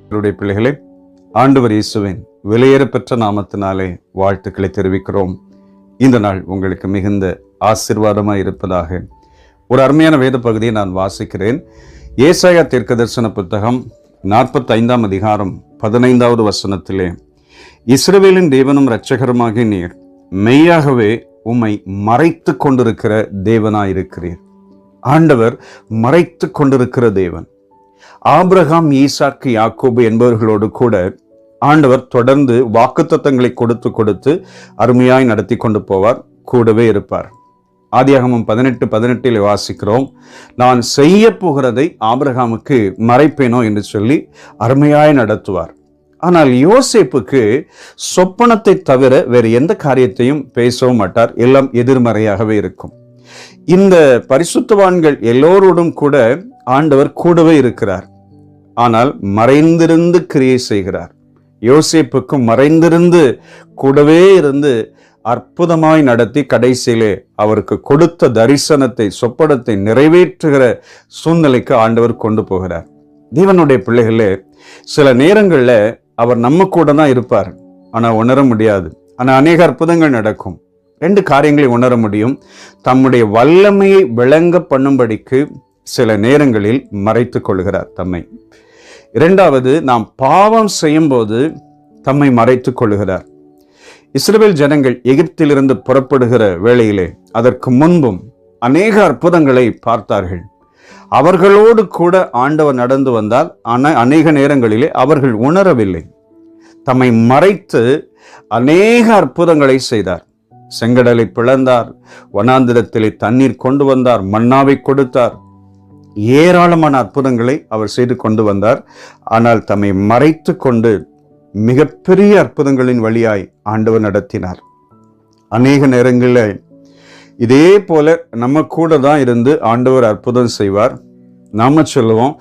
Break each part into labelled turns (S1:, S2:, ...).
S1: என்னுடைய பிள்ளைகளே, ஆண்டவர் இயேசுவின் விலையேறப்பெற்ற நாமத்தினாலே வாழ்த்துக்களை தெரிவிக்கிறோம். இந்த நாள் உங்களுக்கு மிகுந்த ஆசீர்வாதமாய் இருப்பதாக. ஒரு அருமையான வேத பகுதியை நான் வாசிக்கிறேன். ஏசாயா தீர்க்கதரிசன புத்தகம் 45ஆம் அதிகாரம் 15வது வசனத்திலே, இஸ்ரவேலின் தேவனும் இரட்சகருமாகிய நீர் மெய்யாகவே உம்மை மறைத்து கொண்டிருக்கிற தேவனாயிருக்கிறீர். ஆண்டவர் மறைத்து கொண்டிருக்கிற தேவன். ஆபிரகாம், ஈசாக்கு, யாக்கோபு என்பவர்களோடு கூட ஆண்டவர் தொடர்ந்து வாக்குத்தத்தங்களை கொடுத்து அருமையாய் நடத்தி கொண்டு போவார், கூடவே இருப்பார். ஆதியாகமம் 18:18 வாசிக்கிறோம், நான் செய்ய போகிறதை ஆபிரகாமுக்கு மறைப்பேனோ என்று சொல்லி அருமையாய் நடத்துவார். ஆனால் யோசேப்புக்கு சொப்பனத்தை தவிர வேறு எந்த காரியத்தையும் பேசவும் மாட்டார். எல்லாம் எதிர்மறையாகவே இருக்கும். இந்த பரிசுத்தவான்கள் எல்லோரோடும் கூட ஆண்டவர் கூடவே இருக்கிறார். ஆனால் மறைந்திருந்து கிரியை செய்கிறார். யோசேப்புக்கும் மறைந்திருந்து கூடவே இருந்து அற்புதமாய் நடத்தி கடைசியிலே அவருக்கு கொடுத்த தரிசனத்தை, சொப்பனத்தை நிறைவேற்றுகிற சூழ்நிலைக்கு ஆண்டவர் கொண்டு போகிறார். தேவனுடைய பிள்ளைகளே, சில நேரங்கள்ல அவர் நம்ம கூட தான் இருப்பார், ஆனா உணர முடியாது. ஆனா அநேக அற்புதங்கள் நடக்கும். 2 காரியங்களை உணர முடியும். தம்முடைய வல்லமையை விளங்க பண்ணும்படிக்கு சில நேரங்களில் மறைத்து கொள்கிறார் தம்மை. 2வது, நாம் பாவம் செய்யும் போது தம்மை மறைத்து கொள்கிறார். இஸ்ரவேல் ஜனங்கள் எகிப்திலிருந்து புறப்படுகிற வேளையிலே, அதற்கு முன்பும் அநேக அற்புதங்களை பார்த்தார்கள். அவர்களோடு கூட ஆண்டவர் நடந்து வந்தால் அநேக நேரங்களிலே அவர்கள் உணரவில்லை. தம்மை மறைத்து அநேக அற்புதங்களை செய்தார். செங்கடலை பிளந்தார், வனாந்திரத்திலே தண்ணீர் கொண்டு வந்தார், மன்னாவை கொடுத்தார். ஏராளமான அற்புதங்களை அவர் செய்து கொண்டு வந்தார். ஆனால் தம்மை மறைத்து கொண்டு மிகப்பெரிய அற்புதங்களின் வழியாய் ஆண்டவர் நடத்தினார். அநேக நேரங்களில் இதே போல நம்ம கூட தான் இருந்து ஆண்டவர் அற்புதம் செய்வார். நாம சொல்லுவோம்,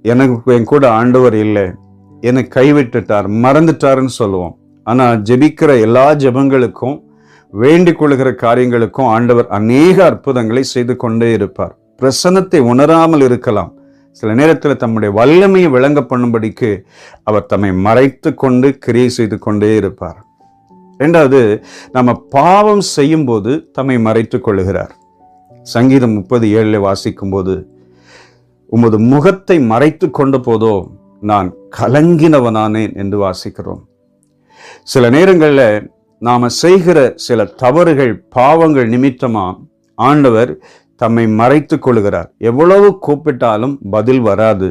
S1: எனக்கு என் கூட ஆண்டவர் இல்லை, என்னை கைவிட்டுட்டார், மறந்துட்டாருன்னு சொல்லுவோம். ஆனா ஜெபிக்கிற எல்லா ஜெபங்களுக்கும், வேண்டிக் கொள்கிற காரியங்களுக்கும் ஆண்டவர் அநேக அற்புதங்களை செய்து கொண்டே இருப்பார். பிரசன்னத்தை உணராமல் இருக்கலாம். சில நேரத்தில் தம்முடைய வல்லமையை விளங்க பண்ணும்படிக்கு அவர் தம்மை மறைத்து கொண்டு கிரியை செய்து கொண்டே இருப்பார். 2வது, நம்ம பாவம் செய்யும் போது தம்மை மறைத்து கொள்ளுகிறார். சங்கீதம் 30:7 வாசிக்கும் போது, உமது முகத்தை மறைத்து கொண்ட போதோ நான் கலங்கினவனானேன் என்று வாசிக்கிறோம். சில நேரங்களில் நாம செய்கிற சில தவறுகள், பாவங்கள் நிமித்தமா ஆண்டவர் தம்மை மறைத்து கொள்கிறார். எவ்வளவு கூப்பிட்டாலும் பதில் வராது,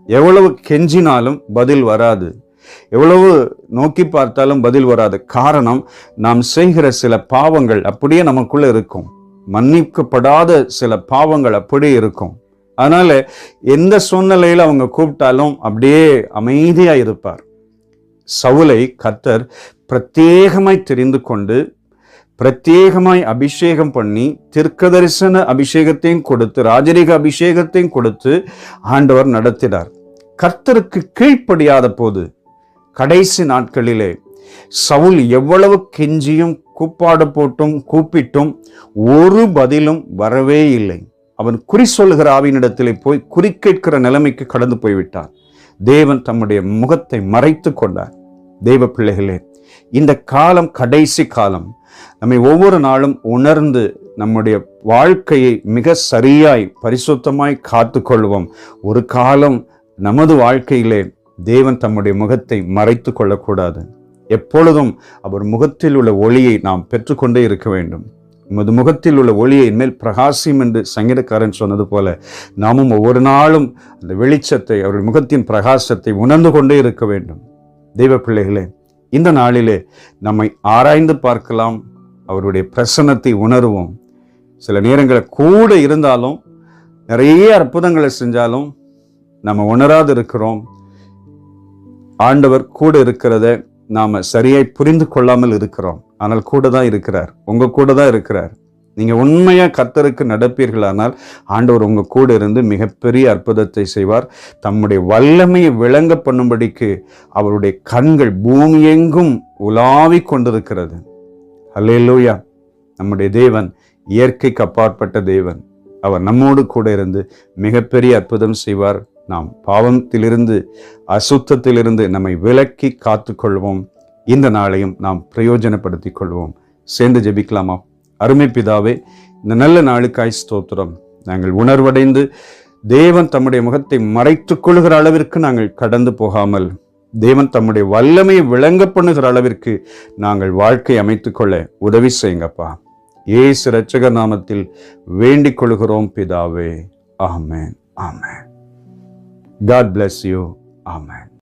S1: எவ்வளவு கெஞ்சினாலும் பதில் வராது, எவ்வளவு நோக்கி பார்த்தாலும் பதில் வராது. காரணம், நாம் செய்கிற சில பாவங்கள் அப்படியே நமக்குள்ள இருக்கும். மன்னிக்கப்படாத சில பாவங்கள் அப்படியே இருக்கும். அதனால எந்த சூழ்நிலையில அவங்க கூப்பிட்டாலும் அப்படியே அமைதியா இருப்பார். சவுலை கர்த்தர் பிரத்யேகமாய் தெரிந்து கொண்டு பிரத்யேகமாய் அபிஷேகம் பண்ணி தீர்க்கதரிசன அபிஷேகத்தையும் கொடுத்து, ராஜரீக அபிஷேகத்தையும் கொடுத்து ஆண்டவர் நடத்தினார். கர்த்தருக்கு கீழ்ப்படியாத போது கடைசி நாட்களிலே சவுல் எவ்வளவு கெஞ்சியும் கூப்பாடு போட்டும் கூப்பிட்டும் ஒரு பதிலும் வரவே இல்லை. அவன் குறி சொல்லுகிற ஆவியினிடத்திலே போய் குறி கேட்கிற நிலைமைக்கு கடந்து போய்விட்டார். தேவன் தம்முடைய முகத்தை மறைத்து கொண்டார். தேவ பிள்ளைகளே, இந்த காலம் கடைசி காலம். நம்மை ஒவ்வொரு நாளும் உணர்ந்து நம்முடைய வாழ்க்கையை மிக சரியாய் பரிசுத்தமாய் காத்து கொள்வோம். ஒரு காலம் நமது வாழ்க்கையிலே தேவன் தம்முடைய முகத்தை மறைத்து கொள்ளக்கூடாது. எப்பொழுதும் அவர் முகத்தில் உள்ள ஒளியை நாம் பெற்றுக்கொண்டே இருக்க வேண்டும். உமது முகத்தில் உள்ள ஒளியை மேல் பிரகாசியும் என்று சங்கீதக்காரன் சொன்னது போல, நாமும் ஒவ்வொரு நாளும் அந்த வெளிச்சத்தை, அவருடைய முகத்தின் பிரகாசத்தை உணர்ந்து கொண்டே இருக்க வேண்டும். தெய்வ பிள்ளைகளே, இந்த நாளிலே நம்மை ஆராய்ந்து பார்க்கலாம், அவருடைய பிரசன்னத்தை உணர்வோம். சில நேரங்களில் கூட இருந்தாலும், நிறைய அற்புதங்களை செஞ்சாலும் நம்ம உணராது இருக்கிறோம். ஆண்டவர் கூட இருக்கிறத நாம சரியாய் புரிந்து கொள்ளாமல் இருக்கிறோம். ஆனால் கூட தான் இருக்கிறார், உங்க கூட தான் இருக்கிறார். நீங்க உண்மையா கர்த்தருக்கு நடப்பீர்களானால் ஆண்டவர் உங்க கூட இருந்து மிகப்பெரிய அற்புதத்தை செய்வார். தம்முடைய வல்லமையை விளங்க பண்ணும்படிக்கு அவருடைய கண்கள் பூமி எங்கும் உலாவி கொண்டிருக்கிறது. அல்லேலூயா. நம்முடைய தேவன் இயற்கைக்கு அப்பாற்பட்ட தேவன். அவர் நம்மோடு கூட இருந்து மிகப்பெரிய அற்புதம் செய்வார். நாம் பாவத்திலிருந்து அசுத்தத்திலிருந்து நம்மை விலக்கி காத்துக்கொள்வோம். இந்த நாளையும் நாம் பிரயோஜனப்படுத்திக் கொள்வோம். சேர்ந்து ஜெபிக்கலாமா? அருமை பிதாவே, இந்த நல்ல நாளுக்காய் ஸ்தோத்திரம். நாங்கள் உணர்வடைந்து தேவன் தம்முடைய முகத்தை மறைத்துக் கொள்கிற அளவிற்கு நாங்கள் கடந்து போகாமல், தேவன் தம்முடைய வல்லமையை விளங்க பண்ணுகிற அளவிற்கு நாங்கள் வாழ்க்கை அமைத்துக் கொள்ள உதவி செய்யுங்கப்பா. இயேசு இரட்சகர் நாமத்தில் வேண்டிக் கொள்கிறோம் பிதாவே. ஆமென். ஆமென். God bless you. Amen.